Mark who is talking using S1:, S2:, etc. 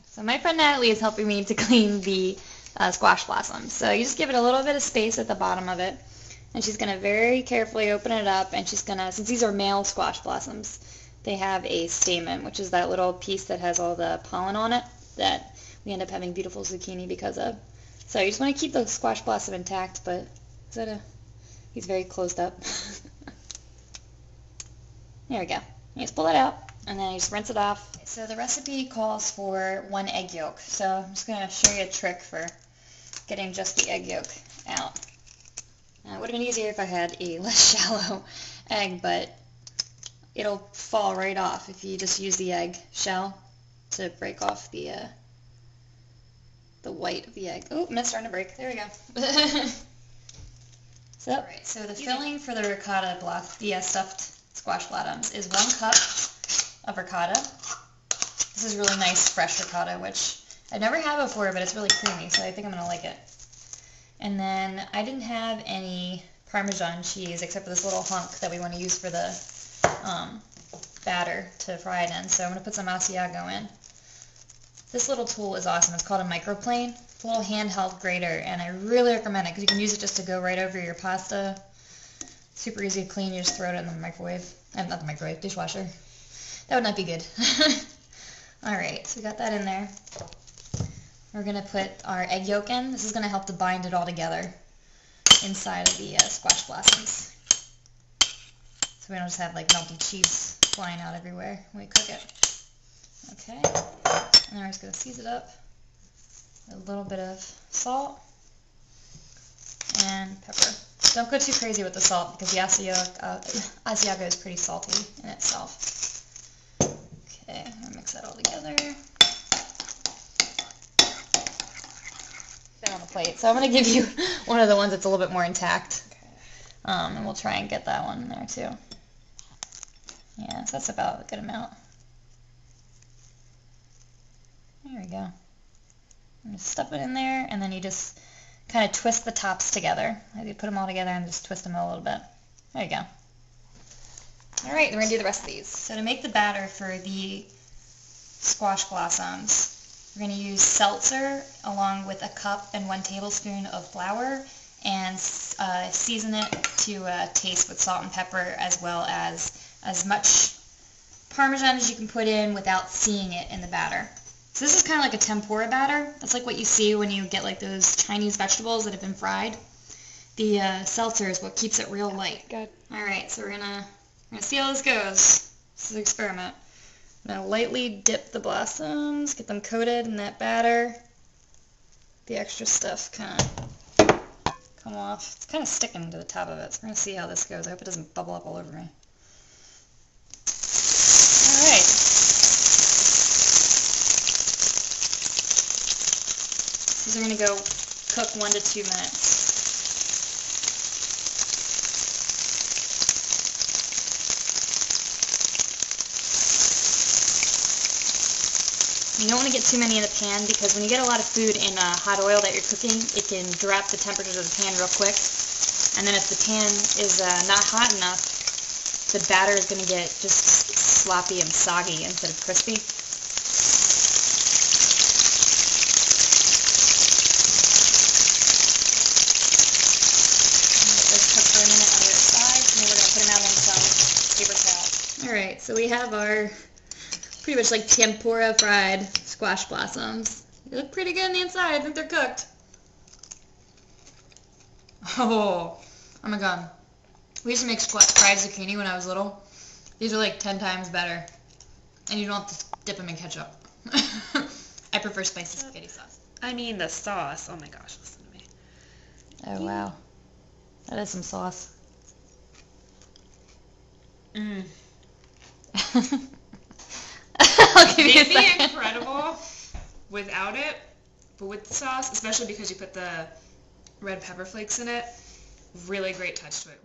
S1: So my friend Natalie is helping me to clean the squash blossoms. So you just give it a little bit of space at the bottom of it. And she's going to very carefully open it up, and she's going to, since these are male squash blossoms, they have a stamen, which is that little piece that has all the pollen on it that we end up having beautiful zucchini because of. So you just want to keep the squash blossom intact, but he's very closed up. There we go. You just pull it out, and then you just rinse it off. So the recipe calls for 1 egg yolk. So I'm just going to show you a trick for getting just the egg yolk out. Now, it would have been easier if I had a less shallow egg, but it'll fall right off if you just use the egg shell to break off the white of the egg. Oh, I'm starting to break. There we go. So the filling for the ricotta the stuffed squash bottoms is 1 cup of ricotta. This is really nice fresh ricotta, which I've never had before, but it's really creamy, so I think I'm going to like it. And then I didn't have any Parmesan cheese except for this little hunk that we want to use for the batter to fry it in. So I'm going to put some Asiago in. This little tool is awesome. It's called a microplane. It's a little handheld grater, and I really recommend it because you can use it just to go right over your pasta. Super easy to clean. You just throw it in the microwave. Not the microwave, dishwasher. That would not be good. Alright, so we got that in there. We're going to put our egg yolk in. This is going to help to bind it all together inside of the squash blossoms. So we don't just have like melted cheese flying out everywhere when we cook it. Okay, and then we're just going to season it up with a little bit of salt and pepper. Don't go too crazy with the salt because the Asiago is pretty salty in itself. Okay, I'm going to mix that all together. On the plate. So I'm going to give you one of the ones that's a little bit more intact. And we'll try and get that one in there too. Yeah, so that's about a good amount. There we go. And just stuff it in there, and then you just kind of twist the tops together. You put them all together and just twist them a little bit. There you go. Alright, then we're going to do the rest of these. So to make the batter for the squash blossoms, we're going to use seltzer along with a cup and 1 tablespoon of flour, and season it to taste with salt and pepper, as well as much Parmesan as you can put in without seeing it in the batter. So this is kind of like a tempura batter. That's like what you see when you get like those Chinese vegetables that have been fried. The seltzer is what keeps it real light.
S2: Good.
S1: Alright, so we're gonna see how this goes. This is an experiment. I'm going to lightly dip the blossoms, get them coated in that batter. The extra stuff kind of come off. It's kind of sticking to the top of it, so we're going to see how this goes. I hope it doesn't bubble up all over me. Alright. These are going to go cook 1 to 2 minutes. You don't want to get too many in the pan because when you get a lot of food in hot oil that you're cooking, it can drop the temperatures of the pan real quick. And then if the pan is not hot enough, the batter is going to get just sloppy and soggy instead of crispy. Let those cook for a minute on either side, and then we're going to put them out on some paper towel. Alright, so we have our pretty much like tempura fried squash blossoms. They look pretty good on the inside. I think they're cooked. Oh my god. We used to make fried zucchini when I was little. These are like 10 times better. And you don't have to dip them in ketchup. I prefer spicy spaghetti sauce.
S2: I mean the sauce. Oh my gosh, listen to me.
S1: Oh wow. That is some sauce.
S2: Mmm.
S1: I'll give you a
S2: They'd be
S1: second.
S2: incredible without it, but with the sauce, especially because you put the red pepper flakes in it, really great touch to it.